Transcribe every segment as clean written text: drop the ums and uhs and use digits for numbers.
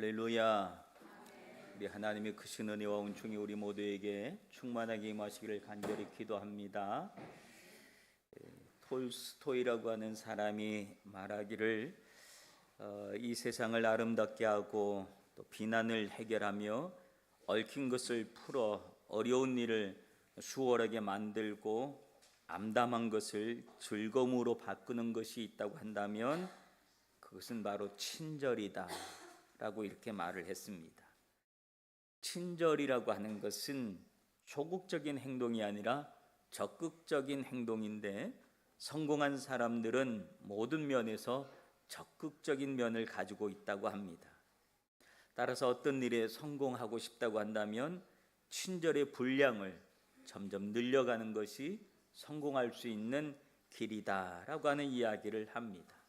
할렐루야. 우리 하나님의 크신 은혜와 은총이 우리 모두에게 충만하게 임하시기를 간절히 기도합니다. 톨스토이라고 하는 사람이 말하기를 이 세상을 아름답게 하고 또 비난을 해결하며 얽힌 것을 풀어 어려운 일을 수월하게 만들고 암담한 것을 즐거움으로 바꾸는 것이 있다고 한다면 그것은 바로 친절이다 라고 이렇게 말을 했습니다. 친절이라고 하는 것은 소극적인 행동이 아니라 적극적인 행동인데, 성공한 사람들은 모든 면에서 적극적인 면을 가지고 있다고 합니다. 따라서 어떤 일에 성공하고 싶다고 한다면 친절의 분량을 점점 늘려가는 것이 성공할 수 있는 길이다라고 하는 이야기를 합니다.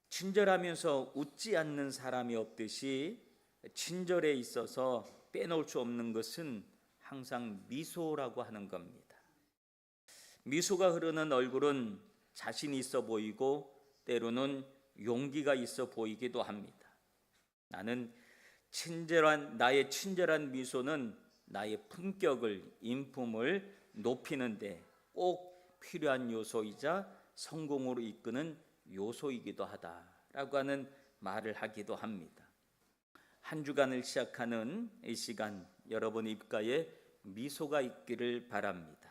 친절하면서 웃지 않는 사람이 없듯이 친절에 있어서 빼놓을 수 없는 것은 항상 미소라고 하는 겁니다. 미소가 흐르는 얼굴은 자신 있어 보이고 때로는 용기가 있어 보이기도 합니다. 나의 친절한 미소는 나의 품격을, 인품을 높이는데 꼭 필요한 요소이자 성공으로 이끄는 요소이기도 하다라고 하는 말을 하기도 합니다. 한 주간을 시작하는 이 시간, 여러분 입가에 미소가 있기를 바랍니다.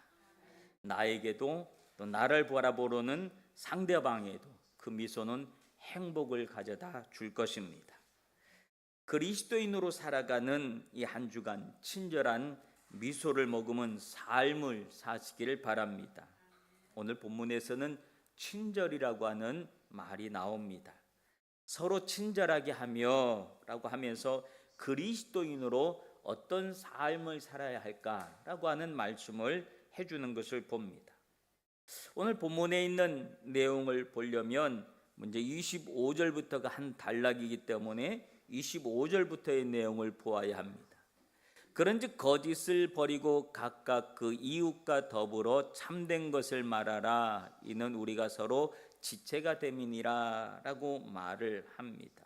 나에게도 또 나를 바라보는 상대방에도 그 미소는 행복을 가져다 줄 것입니다. 그리스도인으로 살아가는 이 한 주간 친절한 미소를 머금은 삶을 사시기를 바랍니다. 오늘 본문에서는 친절이라고 하는 말이 나옵니다. 서로 친절하게 하며 라고 하면서 그리스도인으로 어떤 삶을 살아야 할까라고 하는 말씀을 해주는 것을 봅니다. 오늘 본문에 있는 내용을 보려면 먼저 25절부터가 한 단락이기 때문에 25절부터의 내용을 보아야 합니다. 그런즉 거짓을 버리고 각각 그 이웃과 더불어 참된 것을 말하라. 이는 우리가 서로 지체가 됨이니라 라고 말을 합니다.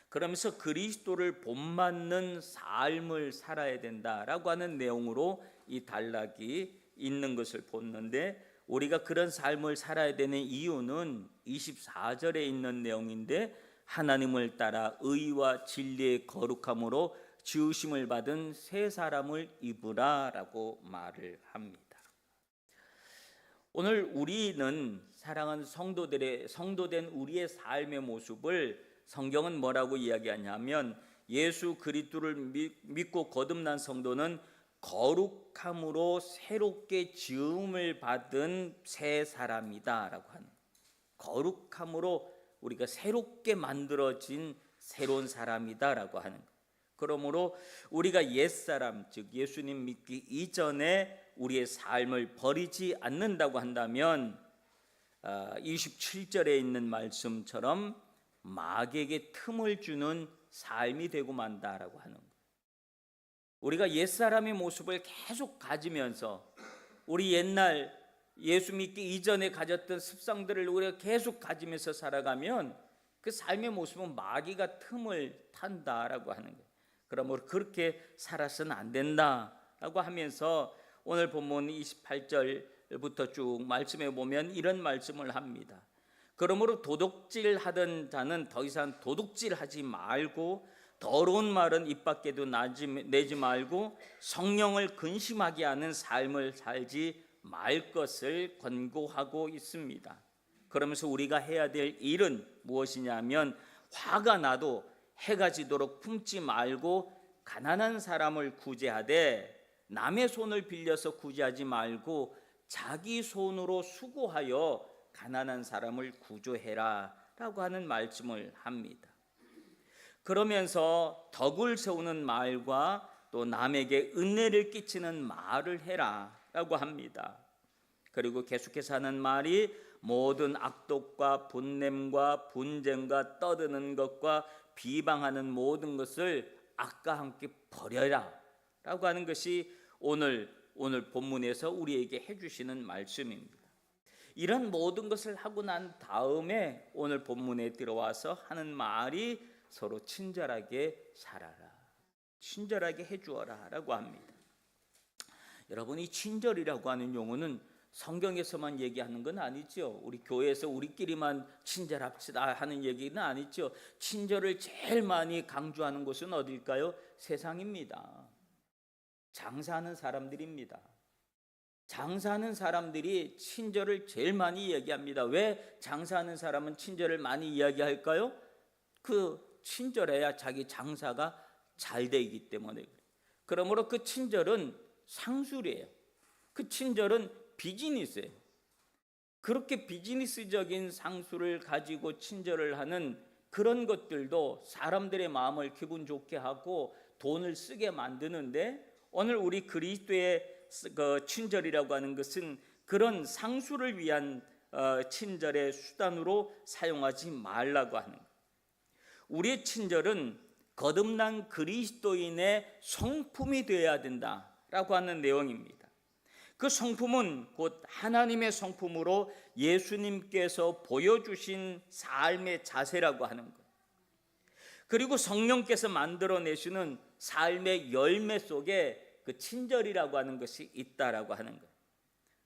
그러면서 그리스도를 본받는 삶을 살아야 된다라고 하는 내용으로 이 단락이 있는 것을 보는데, 우리가 그런 삶을 살아야 되는 이유는 24절에 있는 내용인데, 하나님을 따라 의와 진리의 거룩함으로 지으심을 받은 새 사람을 입으라 라고 말을 합니다. 오늘 우리는 사랑하는 성도된 우리의 삶의 모습을 성경은 뭐라고 이야기하냐면, 예수 그리스도를 믿고 거듭난 성도는 거룩함으로 새롭게 지음을 받은 새 사람이다 라고 하는, 거룩함으로 우리가 새롭게 만들어진 새로운 사람이다 라고 하는, 그러므로 우리가 옛사람, 즉 예수님 믿기 이전에 우리의 삶을 버리지 않는다고 한다면 27절에 있는 말씀처럼 마귀에게 틈을 주는 삶이 되고 만다라고 하는 거예요. 우리가 옛사람의 모습을 계속 가지면서 우리 옛날 예수 믿기 이전에 가졌던 습성들을 우리가 계속 가지면서 살아가면 그 삶의 모습은 마귀가 틈을 탄다라고 하는 거예요. 그러므로 그렇게 살아서는 안 된다라고 하면서 오늘 본문 28절부터 쭉 말씀해 보면 이런 말씀을 합니다. 그러므로 도둑질하던 자는 더 이상 도둑질하지 말고, 더러운 말은 입 밖에도 내지 말고, 성령을 근심하게 하는 삶을 살지 말 것을 권고하고 있습니다. 그러면서 우리가 해야 될 일은 무엇이냐면, 화가 나도 해가 지도록 품지 말고 가난한 사람을 구제하되, 남의 손을 빌려서 구제하지 말고 자기 손으로 수고하여 가난한 사람을 구조해라 라고 하는 말씀을 합니다. 그러면서 덕을 세우는 말과 또 남에게 은혜를 끼치는 말을 해라 라고 합니다. 그리고 계속해서 하는 말이 모든 악독과 분냄과 분쟁과 떠드는 것과 비방하는 모든 것을 악과 함께 버려라 라고 하는 것이 오늘 본문에서 우리에게 해주시는 말씀입니다. 이런 모든 것을 하고 난 다음에 오늘 본문에 들어와서 하는 말이 서로 친절하게 살아라. 친절하게 해주어라 라고 합니다. 여러분, 이 친절이라고 하는 용어는 성경에서만 얘기하는 건 아니죠. 우리 교회에서 우리끼리만 친절합시다 하는 얘기는 아니죠. 친절을 제일 많이 강조하는 곳은 어딜까요? 세상입니다. 장사하는 사람들입니다. 장사하는 사람들이 친절을 제일 많이 얘기합니다. 왜 장사하는 사람은 친절을 많이 이야기할까요? 그 친절해야 자기 장사가 잘 되기 때문에. 그러므로 그 친절은 상술이에요. 그 친절은 비즈니스예요. 그렇게 비즈니스적인 상술을 가지고 친절을 하는 그런 것들도 사람들의 마음을 기분 좋게 하고 돈을 쓰게 만드는데, 오늘 우리 그리스도의 그 친절이라고 하는 것은 그런 상술을 위한 친절의 수단으로 사용하지 말라고 하는 거예요. 우리의 친절은 거듭난 그리스도인의 성품이 되어야 된다라고 하는 내용입니다. 그 성품은 곧 하나님의 성품으로 예수님께서 보여주신 삶의 자세라고 하는 것, 그리고 성령께서 만들어내시는 삶의 열매 속에 그 친절이라고 하는 것이 있다라고 하는 것.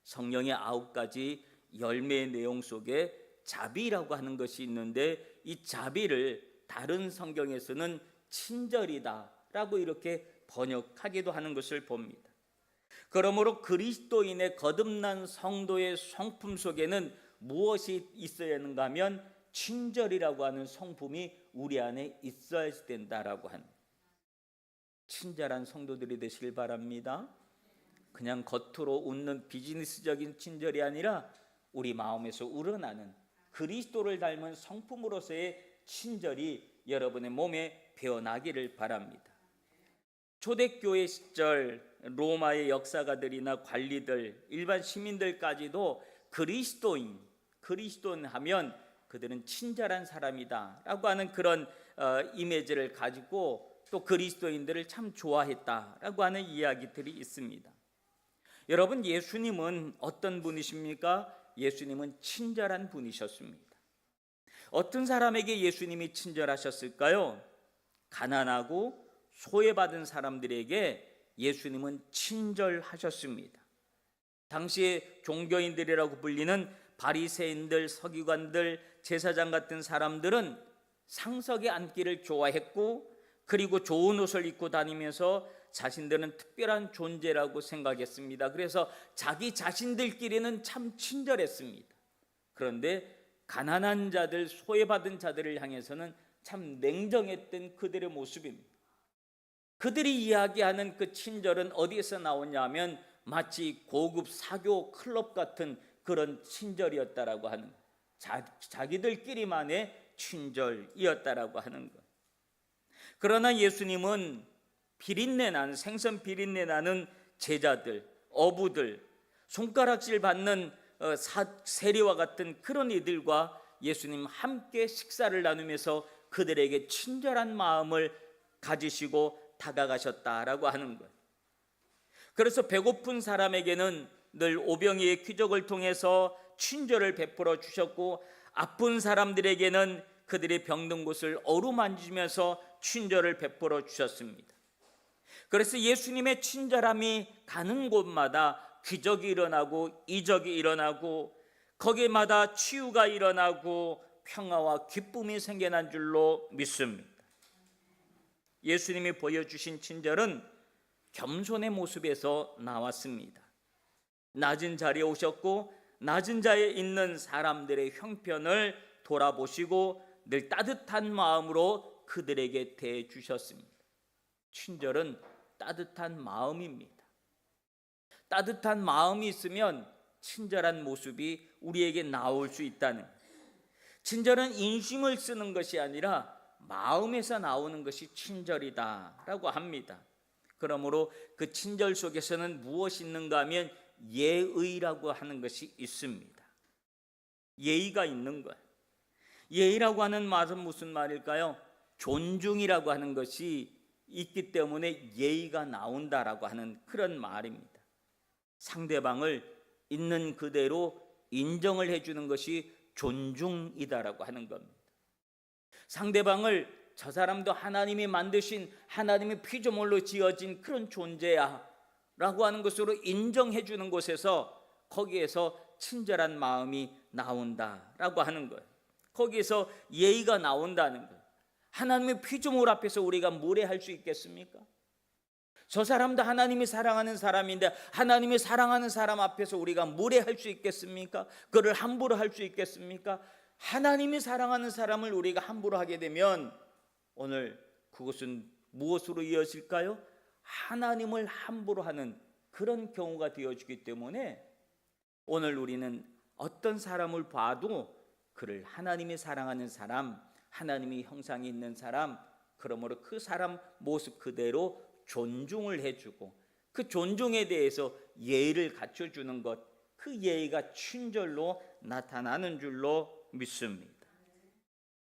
성령의 9가지 열매의 내용 속에 자비라고 하는 것이 있는데, 이 자비를 다른 성경에서는 친절이다라고 이렇게 번역하기도 하는 것을 봅니다. 그러므로 그리스도인의 거듭난 성도의 성품 속에는 무엇이 있어야 하는가 하면 친절이라고 하는 성품이 우리 안에 있어야 된다라고 합니다. 친절한 성도들이 되시길 바랍니다. 그냥 겉으로 웃는 비즈니스적인 친절이 아니라 우리 마음에서 우러나는 그리스도를 닮은 성품으로서의 친절이 여러분의 몸에 배어나기를 바랍니다. 초대교회 시절 로마의 역사가들이나 관리들, 일반 시민들까지도 그리스도인 하면 그들은 친절한 사람이다 라고 하는 그런 이미지를 가지고 또 그리스도인들을 참 좋아했다라고 하는 이야기들이 있습니다. 여러분, 예수님은 어떤 분이십니까? 예수님은 친절한 분이셨습니다. 어떤 사람에게 예수님이 친절하셨을까요? 가난하고 소외받은 사람들에게 예수님은 친절하셨습니다. 당시에 종교인들이라고 불리는 바리새인들, 서기관들, 제사장 같은 사람들은 상석에 앉기를 좋아했고, 그리고 좋은 옷을 입고 다니면서 자신들은 특별한 존재라고 생각했습니다. 그래서 자기 자신들끼리는 참 친절했습니다. 그런데 가난한 자들, 소외받은 자들을 향해서는 참 냉정했던 그들의 모습입니다. 그들이 이야기하는 그 친절은 어디에서 나오냐 하면 마치 고급 사교 클럽 같은 그런 친절이었다라고 하는, 자기들끼리만의 친절이었다라고 하는 것. 그러나 예수님은 생선 비린내 나는 제자들, 어부들, 손가락질 받는 세리와 같은 그런 이들과 예수님 함께 식사를 나누면서 그들에게 친절한 마음을 가지시고 다가가셨다라고 하는 것. 그래서 배고픈 사람에게는 늘 오병이의 기적을 통해서 친절을 베풀어 주셨고, 아픈 사람들에게는 그들이 병든 곳을 어루만지면서 친절을 베풀어 주셨습니다. 그래서 예수님의 친절함이 가는 곳마다 기적이 일어나고 이적이 일어나고, 거기마다 치유가 일어나고 평화와 기쁨이 생겨난 줄로 믿습니다. 예수님이 보여주신 친절은 겸손의 모습에서 나왔습니다. 낮은 자리에 오셨고, 낮은 자리에 있는 사람들의 형편을 돌아보시고 늘 따뜻한 마음으로 그들에게 대해 주셨습니다. 친절은 따뜻한 마음입니다. 따뜻한 마음이 있으면 친절한 모습이 우리에게 나올 수 있다는 거예요. 친절은 인심을 쓰는 것이 아니라 마음에서 나오는 것이 친절이다라고 합니다. 그러므로 그 친절 속에서는 무엇이 있는가 하면 예의라고 하는 것이 있습니다. 예의가 있는 거예요. 예의라고 하는 말은 무슨 말일까요? 존중이라고 하는 것이 있기 때문에 예의가 나온다라고 하는 그런 말입니다. 상대방을 있는 그대로 인정을 해주는 것이 존중이다라고 하는 겁니다. 상대방을 저 사람도 하나님이 만드신 하나님의 피조물로 지어진 그런 존재야 라고 하는 것으로 인정해 주는 곳에서 거기에서 친절한 마음이 나온다라고 하는 거예요. 거기에서 예의가 나온다는 거예요. 하나님의 피조물 앞에서 우리가 무례할 수 있겠습니까? 저 사람도 하나님이 사랑하는 사람인데 하나님이 사랑하는 사람 앞에서 우리가 무례할 수 있겠습니까? 그를 함부로 할 수 있겠습니까? 하나님이 사랑하는 사람을 우리가 함부로 하게 되면 오늘 그것은 무엇으로 이어질까요? 하나님을 함부로 하는 그런 경우가 되어지기 때문에 오늘 우리는 어떤 사람을 봐도 그를 하나님이 사랑하는 사람, 하나님이 형상이 있는 사람, 그러므로 그 사람 모습 그대로 존중을 해주고 그 존중에 대해서 예의를 갖춰주는 것, 그 예의가 친절로 나타나는 줄로 믿습니다.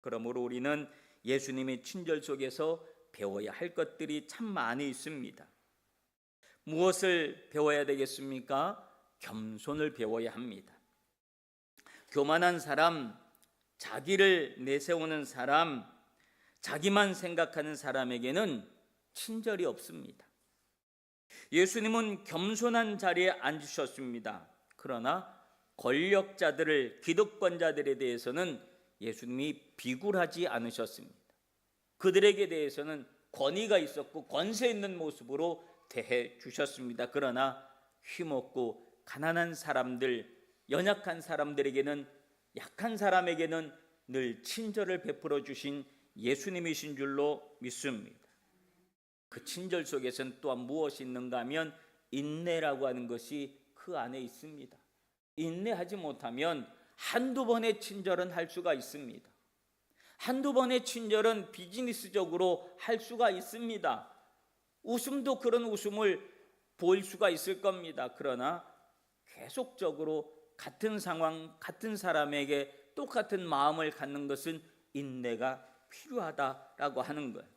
그러므로 우리는 예수님의 친절 속에서 배워야 할 것들이 참 많이 있습니다. 무엇을 배워야 되겠습니까? 겸손을 배워야 합니다. 교만한 사람, 자기를 내세우는 사람, 자기만 생각하는 사람에게는 친절이 없습니다. 예수님은 겸손한 자리에 앉으셨습니다. 그러나 권력자들을, 기득권자들에 대해서는 예수님이 비굴하지 않으셨습니다. 그들에게 대해서는 권위가 있었고 권세 있는 모습으로 대해 주셨습니다. 그러나 힘없고 가난한 사람들, 연약한 사람들에게는, 약한 사람에게는 늘 친절을 베풀어 주신 예수님이신 줄로 믿습니다. 그 친절 속에서는 또한 무엇이 있는가 하면 인내라고 하는 것이 그 안에 있습니다. 인내하지 못하면 한두 번의 친절은 할 수가 있습니다. 한두 번의 친절은 비즈니스적으로 할 수가 있습니다. 웃음도 그런 웃음을 보일 수가 있을 겁니다. 그러나 계속적으로 같은 상황, 같은 사람에게 똑같은 마음을 갖는 것은 인내가 필요하다라고 하는 거예요.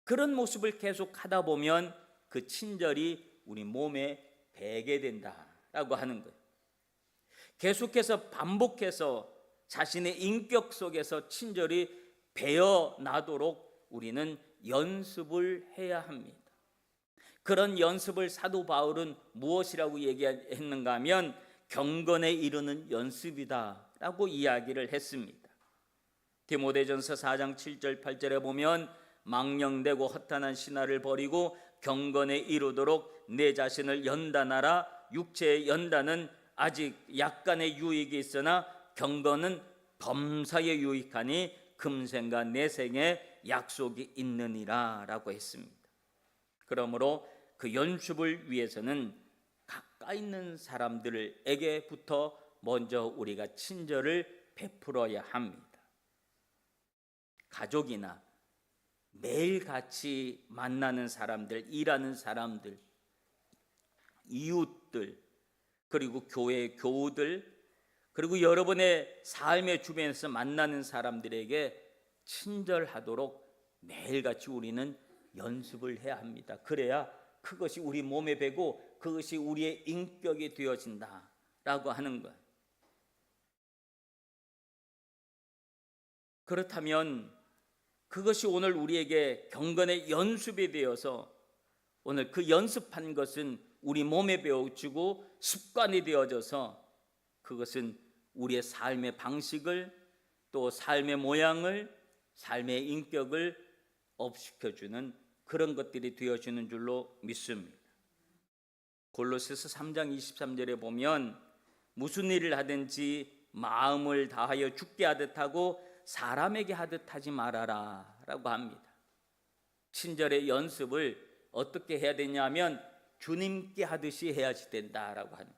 그런 모습을 계속 하다 보면 그 친절이 우리 몸에 배게 된다라고 하는 거예요. 계속해서 반복해서 자신의 인격 속에서 친절이 배어나도록 우리는 연습을 해야 합니다. 그런 연습을 사도 바울은 무엇이라고 얘기했는가 하면 경건에 이르는 연습이다라고 이야기를 했습니다. 디모데전서 4장 7절 8절에 보면 망령되고 허탄한 신화를 버리고 경건에 이르도록 내 자신을 연단하라. 육체의 연단은 아직 약간의 유익이 있으나 경건은 범사에 유익하니 금생과 내생에 약속이 있느니라 라고 했습니다. 그러므로 그 연습을 위해서는 가까이 있는 사람들에게부터 먼저 우리가 친절을 베풀어야 합니다. 가족이나 매일 같이 만나는 사람들, 일하는 사람들, 이웃들, 그리고 교회 교우들, 그리고 여러분의 삶의 주변에서 만나는 사람들에게 친절하도록 매일같이 우리는 연습을 해야 합니다. 그래야 그것이 우리 몸에 배고 그것이 우리의 인격이 되어진다라고 하는 것. 그렇다면 그것이 오늘 우리에게 경건의 연습이 되어서 오늘 그 연습한 것은 우리 몸에 배워지고 습관이 되어져서 그것은 우리의 삶의 방식을, 또 삶의 모양을, 삶의 인격을 업시켜주는 그런 것들이 되어지는 줄로 믿습니다. 골로새서 3장 23절에 보면 무슨 일을 하든지 마음을 다하여 주께 하듯 하고 사람에게 하듯 하지 말아라 라고 합니다. 친절의 연습을 어떻게 해야 되냐면 주님께 하듯이 해야지 된다라고 하는,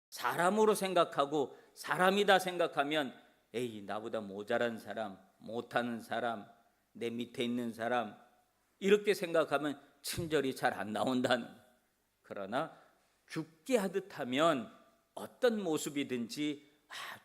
사람으로 생각하고 사람이다 생각하면 에이 나보다 모자란 사람, 못하는 사람, 내 밑에 있는 사람 이렇게 생각하면 친절이 잘 안 나온다는. 그러나 주께 하듯 하면 어떤 모습이든지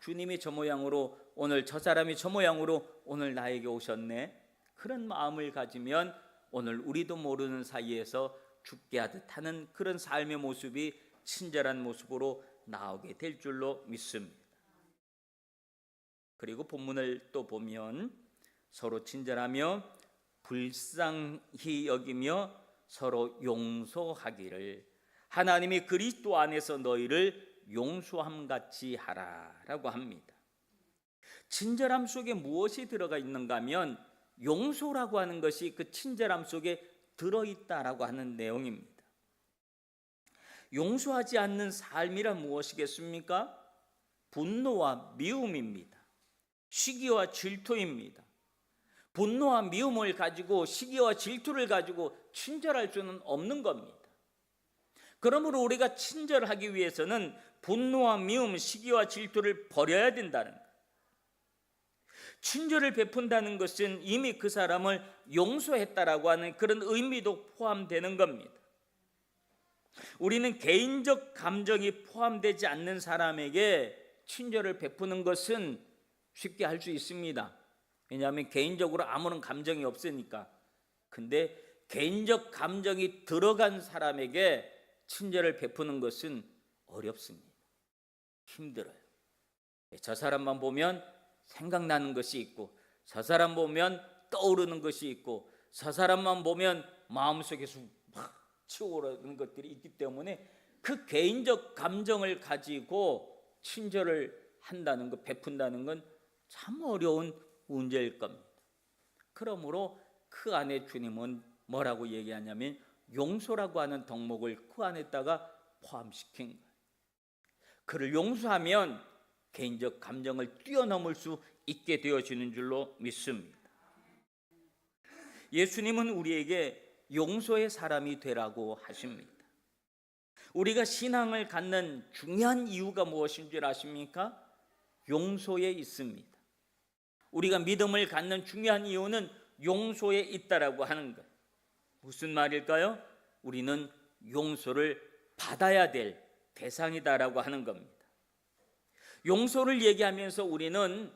주님이 저 모양으로, 오늘 저 사람이 저 모양으로 오늘 나에게 오셨네, 그런 마음을 가지면 오늘 우리도 모르는 사이에서 주께 하듯 하는 그런 삶의 모습이 친절한 모습으로 나오게 될 줄로 믿습니다. 그리고 본문을 또 보면 서로 친절하며 불쌍히 여기며 서로 용서하기를 하나님이 그리스도 안에서 너희를 용서함 같이 하라라고 합니다. 친절함 속에 무엇이 들어가 있는가 하면 용서라고 하는 것이 그 친절함 속에 들어있다라고 하는 내용입니다. 용서하지 않는 삶이란 무엇이겠습니까? 분노와 미움입니다. 시기와 질투입니다. 분노와 미움을 가지고 시기와 질투를 가지고 친절할 수는 없는 겁니다. 그러므로 우리가 친절하기 위해서는 분노와 미움, 시기와 질투를 버려야 된다는 것. 친절을 베푼다는 것은 이미 그 사람을 용서했다라고 하는 그런 의미도 포함되는 겁니다. 우리는 개인적 감정이 포함되지 않는 사람에게 친절을 베푸는 것은 쉽게 할 수 있습니다. 왜냐하면 개인적으로 아무런 감정이 없으니까. 근데 개인적 감정이 들어간 사람에게 친절을 베푸는 것은 어렵습니다. 힘들어요. 저 사람만 보면 생각나는 것이 있고, 저 사람 보면 떠오르는 것이 있고, 저 사람만 보면 마음속에서 막 치워오르는 것들이 있기 때문에 그 개인적 감정을 가지고 친절을 한다는 것, 베푼다는 건 참 어려운 문제일 겁니다. 그러므로 그 안에 주님은 뭐라고 얘기하냐면 용서라고 하는 덕목을 그 안에다가 포함시킨 거예요. 그를 용서하면 개인적 감정을 뛰어넘을 수 있게 되어지는 줄로 믿습니다. 예수님은 우리에게 용서의 사람이 되라고 하십니다. 우리가 신앙을 갖는 중요한 이유가 무엇인 줄 아십니까? 용서에 있습니다. 우리가 믿음을 갖는 중요한 이유는 용서에 있다라고 하는 것. 무슨 말일까요? 우리는 용서를 받아야 될 대상이다라고 하는 겁니다. 용서를 얘기하면서 우리는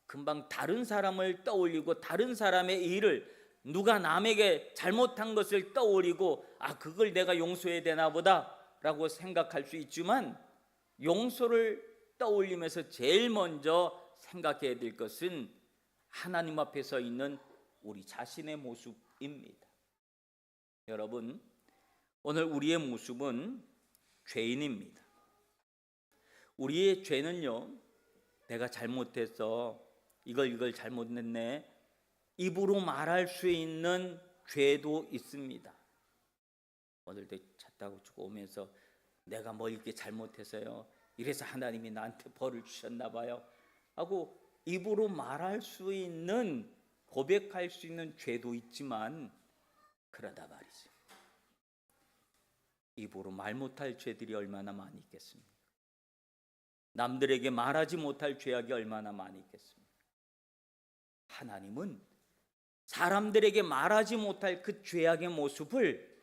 금방 다른 사람을 떠올리고 다른 사람의 일을, 누가 남에게 잘못한 것을 떠올리고 그걸 내가 용서해야 되나 보다 라고 생각할 수 있지만, 용서를 떠올리면서 제일 먼저 생각해야 될 것은 하나님 앞에 서 있는 우리 자신의 모습입니다. 여러분, 오늘 우리의 모습은 죄인입니다. 우리의 죄는요, 내가 잘못했어, 이걸 잘못했네, 입으로 말할 수 있는 죄도 있습니다. 오늘도 차 타고 오면서 내가 뭐 이렇게 잘못해서요, 이래서 하나님이 나한테 벌을 주셨나 봐요 하고 입으로 말할 수 있는, 고백할 수 있는 죄도 있지만, 그러다 말이죠, 입으로 말 못할 죄들이 얼마나 많이 있겠습니까? 남들에게 말하지 못할 죄악이 얼마나 많이 있겠습니까? 하나님은 사람들에게 말하지 못할 그 죄악의 모습을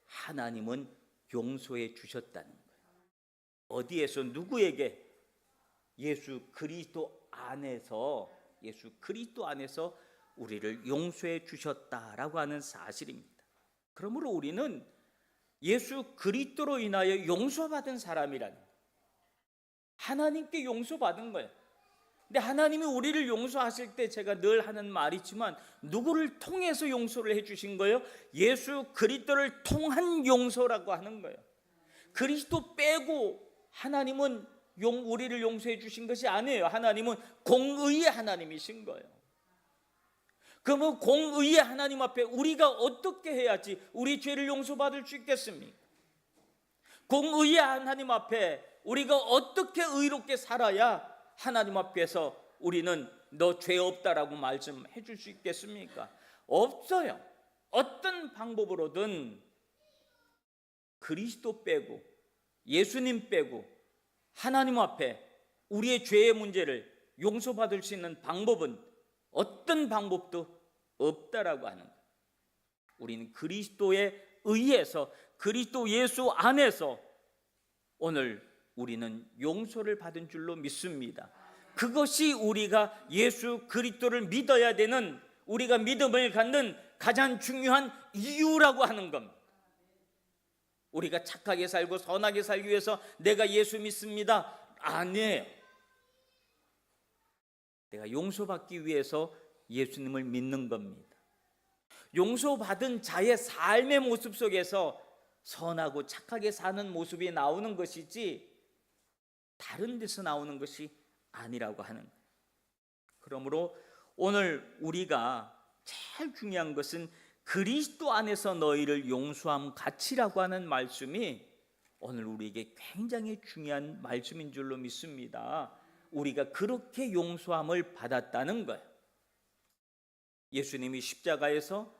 하나님은 용서해 주셨다는 거예요. 어디에서, 누구에게? 예수 그리스도 안에서 우리를 용서해 주셨다라고 하는 사실입니다. 그러므로 우리는 예수 그리스도로 인하여 용서받은 사람이라는 거예요. 하나님께 용서받은 거예요. 근데 하나님이 우리를 용서하실 때 제가 늘 하는 말이지만, 누구를 통해서 용서를 해주신 거예요? 예수 그리스도를 통한 용서라고 하는 거예요. 그리스도 빼고 하나님은 우리를 용서해 주신 것이 아니에요. 하나님은 공의의 하나님이신 거예요. 그러면 공의의 하나님 앞에 우리가 어떻게 해야지 우리 죄를 용서받을 수 있겠습니까? 공의의 하나님 앞에 우리가 어떻게 의롭게 살아야 하나님 앞에서 우리는 너 죄 없다라고 말씀해 줄 수 있겠습니까? 없어요. 어떤 방법으로든 그리스도 빼고 예수님 빼고 하나님 앞에 우리의 죄의 문제를 용서받을 수 있는 방법은 어떤 방법도 없다라고 하는 거예요. 우리는 그리스도에 의해서, 그리스도 예수 안에서 오늘 우리는 용서를 받은 줄로 믿습니다. 그것이 우리가 예수 그리스도를 믿어야 되는, 우리가 믿음을 갖는 가장 중요한 이유라고 하는 겁니다. 우리가 착하게 살고 선하게 살기 위해서 내가 예수 믿습니다, 아니에요. 내가 용서받기 위해서 예수님을 믿는 겁니다. 용서받은 자의 삶의 모습 속에서 선하고 착하게 사는 모습이 나오는 것이지 다른 데서 나오는 것이 아니라고 하는 거예요. 그러므로 오늘 우리가 제일 중요한 것은 그리스도 안에서 너희를 용서함 같이라고 하는 말씀이 오늘 우리에게 굉장히 중요한 말씀인 줄로 믿습니다. 우리가 그렇게 용서함을 받았다는 거예요. 예수님이 십자가에서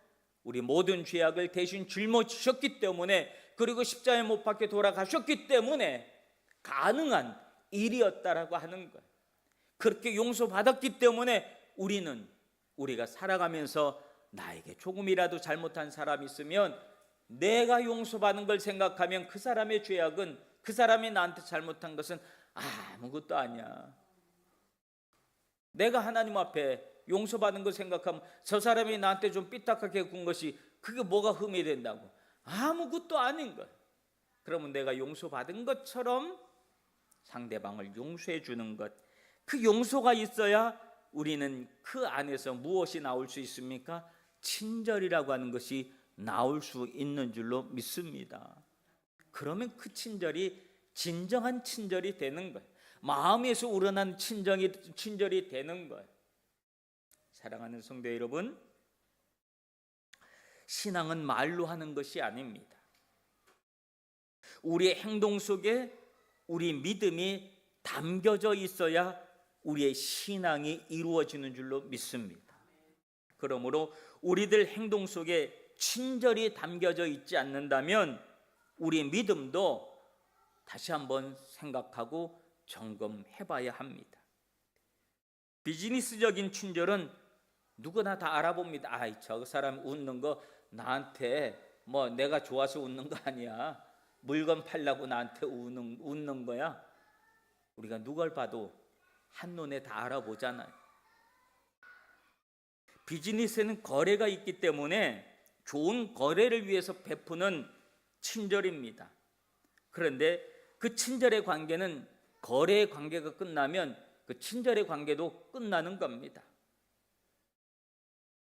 우리 모든 죄악을 대신 짊어지셨기 때문에, 그리고 십자가에 못 박혀 돌아가셨기 때문에 가능한 일이었다라고 하는 거예요. 그렇게 용서받았기 때문에 우리가 살아가면서 나에게 조금이라도 잘못한 사람이 있으면 내가 용서받는 걸 생각하면 그 사람의 죄악은, 그 사람이 나한테 잘못한 것은 아무것도 아니야. 내가 하나님 앞에 용서받는 걸 생각하면 저 사람이 나한테 좀 삐딱하게 군 것이 그게 뭐가 흠이 된다고? 아무것도 아닌 거야. 그러면 내가 용서받은 것처럼 상대방을 용서해 주는 것, 그 용서가 있어야 우리는 그 안에서 무엇이 나올 수 있습니까? 친절이라고 하는 것이 나올 수 있는 줄로 믿습니다. 그러면 그 친절이 진정한 친절이 되는 거예요. 마음에서 우러난 친절이 되는 거예요. 사랑하는 성도 여러분, 신앙은 말로 하는 것이 아닙니다. 우리의 행동 속에 우리 믿음이 담겨져 있어야 우리의 신앙이 이루어지는 줄로 믿습니다. 그러므로 우리들 행동 속에 친절이 담겨져 있지 않는다면 우리 믿음도 다시 한번 생각하고 점검해 봐야 합니다. 비즈니스적인 친절은 누구나 다 알아봅니다. 저 사람 웃는 거 나한테 뭐 내가 좋아서 웃는 거 아니야. 물건 팔려고 나한테 웃는 거야. 우리가 누굴 봐도 한눈에 다 알아보잖아요. 비즈니스에는 거래가 있기 때문에 좋은 거래를 위해서 베푸는 친절입니다. 그런데 그 친절의 관계는 거래의 관계가 끝나면 그 친절의 관계도 끝나는 겁니다.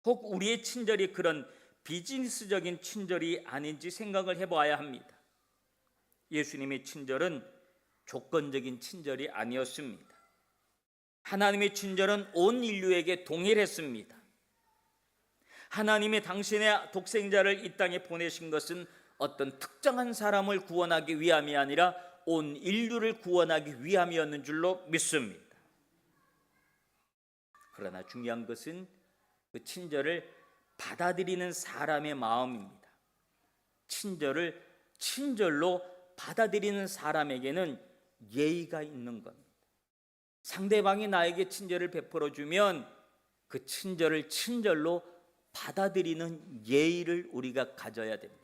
혹 우리의 친절이 그런 비즈니스적인 친절이 아닌지 생각을 해봐야 합니다. 예수님의 친절은 조건적인 친절이 아니었습니다. 하나님의 친절은 온 인류에게 동일했습니다. 하나님이 당신의 독생자를 이 땅에 보내신 것은 어떤 특정한 사람을 구원하기 위함이 아니라 온 인류를 구원하기 위함이었는 줄로 믿습니다. 그러나 중요한 것은 그 친절을 받아들이는 사람의 마음입니다. 친절을 친절로 받아들이는 사람에게는 예의가 있는 겁니다. 상대방이 나에게 친절을 베풀어 주면 그 친절을 친절로 받아들이는 예의를 우리가 가져야 됩니다.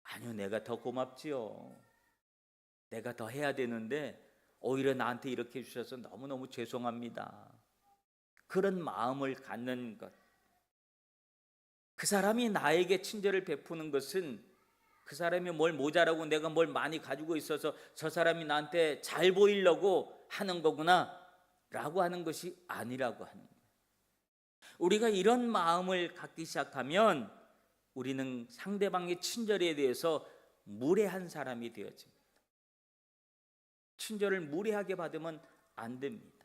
아니요, 내가 더 고맙지요. 내가 더 해야 되는데 오히려 나한테 이렇게 해주셔서 너무너무 죄송합니다. 그런 마음을 갖는 것. 그 사람이 나에게 친절을 베푸는 것은 그 사람이 뭘 모자라고 내가 뭘 많이 가지고 있어서 저 사람이 나한테 잘 보이려고 하는 거구나 라고 하는 것이 아니라고 하는 거예요. 우리가 이런 마음을 갖기 시작하면 우리는 상대방의 친절에 대해서 무례한 사람이 되어집니다. 친절을 무례하게 받으면 안 됩니다.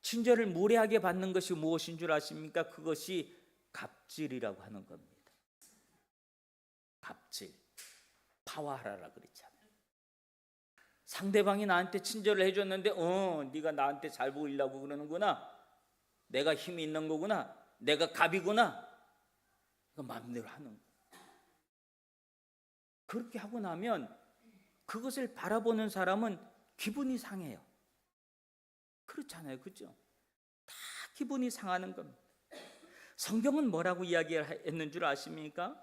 친절을 무례하게 받는 것이 무엇인 줄 아십니까? 그것이 갑질이라고 하는 겁니다. 갑질, 파와하라라 그랬잖아요. 상대방이 나한테 친절을 해줬는데 네가 나한테 잘 보이려고 그러는구나. 내가 힘이 있는 거구나. 내가 갑이구나. 그 마음대로 하는 거예요. 그렇게 하고 나면 그것을 바라보는 사람은 기분이 상해요. 그렇잖아요. 그렇죠? 다 기분이 상하는 겁니다. 성경은 뭐라고 이야기했는 줄 아십니까?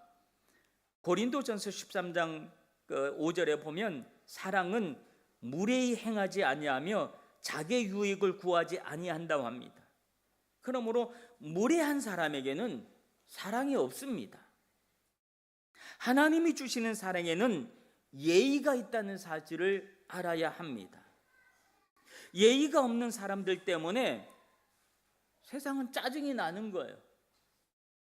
고린도전서 13장 5절에 보면 사랑은 무례히 행하지 아니하며 자기의 유익을 구하지 아니한다고 합니다. 그러므로 무례한 사람에게는 사랑이 없습니다. 하나님이 주시는 사랑에는 예의가 있다는 사실을 알아야 합니다. 예의가 없는 사람들 때문에 세상은 짜증이 나는 거예요.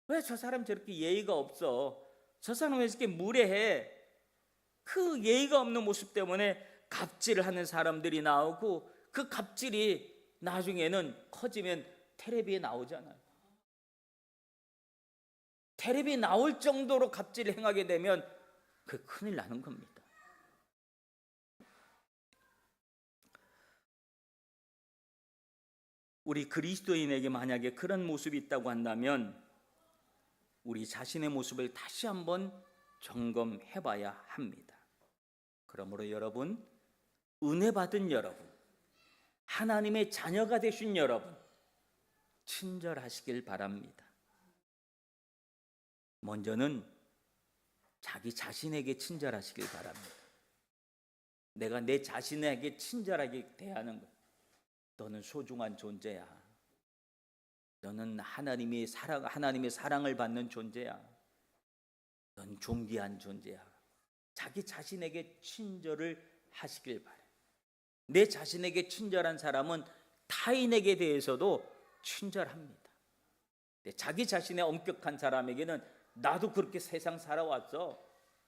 왜 저 사람 저렇게 예의가 없어? 저 사람 왜 이렇게 무례해? 그 예의가 없는 모습 때문에 갑질을 하는 사람들이 나오고, 그 갑질이 나중에는 커지면 텔레비에 나오잖아요. 텔레비에 나올 정도로 갑질을 행하게 되면 그 큰일 나는 겁니다. 우리 그리스도인에게 만약에 그런 모습이 있다고 한다면 우리 자신의 모습을 다시 한번 점검해 봐야 합니다. 그러므로 여러분, 은혜 받은 여러분, 하나님의 자녀가 되신 여러분, 친절하시길 바랍니다. 먼저는 자기 자신에게 친절하시길 바랍니다. 내가 내 자신에게 친절하게 대하는 것. 너는 소중한 존재야. 너는 하나님의 사랑을 받는 존재야. 넌 존귀한 존재야. 자기 자신에게 친절을 하시길 바래. 내 자신에게 친절한 사람은 타인에게 대해서도 친절합니다. 자기 자신의 엄격한 사람에게는 나도 그렇게 세상 살아왔어.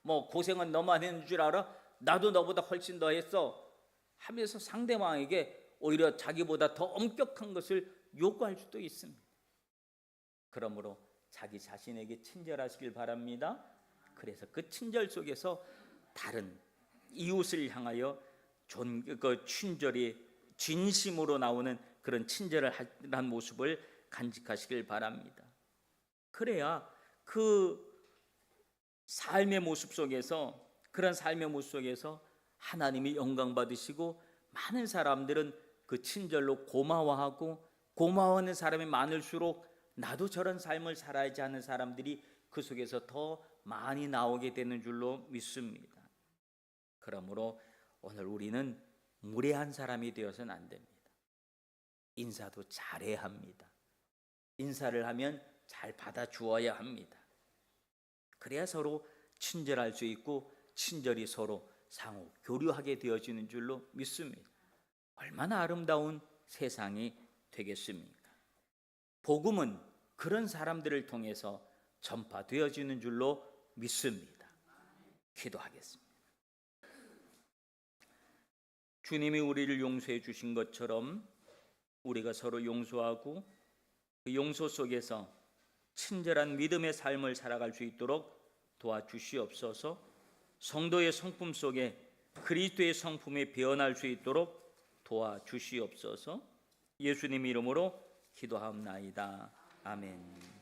뭐 고생은 너만 했는 줄 알아? 나도 너보다 훨씬 더 했어. 하면서 상대방에게 오히려 자기보다 더 엄격한 것을 요구할 수도 있습니다. 그러므로 자기 자신에게 친절하시길 바랍니다. 그래서 그 친절 속에서 다른 이웃을 향하여 친절이 진심으로 나오는 그런 친절한 모습을 간직하시길 바랍니다. 그래야 그 삶의 모습 속에서, 그런 삶의 모습 속에서 하나님이 영광 받으시고 많은 사람들은 그 친절로 고마워하고, 고마워하는 사람이 많을수록 나도 저런 삶을 살아야지 하는 사람들이 그 속에서 더 많이 나오게 되는 줄로 믿습니다. 그러므로 오늘 우리는 무례한 사람이 되어서는 안 됩니다. 인사도 잘해야 합니다. 인사를 하면 잘 받아주어야 합니다. 그래야 서로 친절할 수 있고 친절이 서로 상호 교류하게 되어지는 줄로 믿습니다. 얼마나 아름다운 세상이 되겠습니까? 복음은 그런 사람들을 통해서 전파되어지는 줄로 믿습니다. 기도하겠습니다. 주님이 우리를 용서해 주신 것처럼 우리가 서로 용서하고 그 용서 속에서 친절한 믿음의 삶을 살아갈 수 있도록 도와주시옵소서. 성도의 성품 속에 그리스도의 성품에 변할 수 있도록 도와주시옵소서. 예수님 이름으로 기도하옵나이다. 아멘.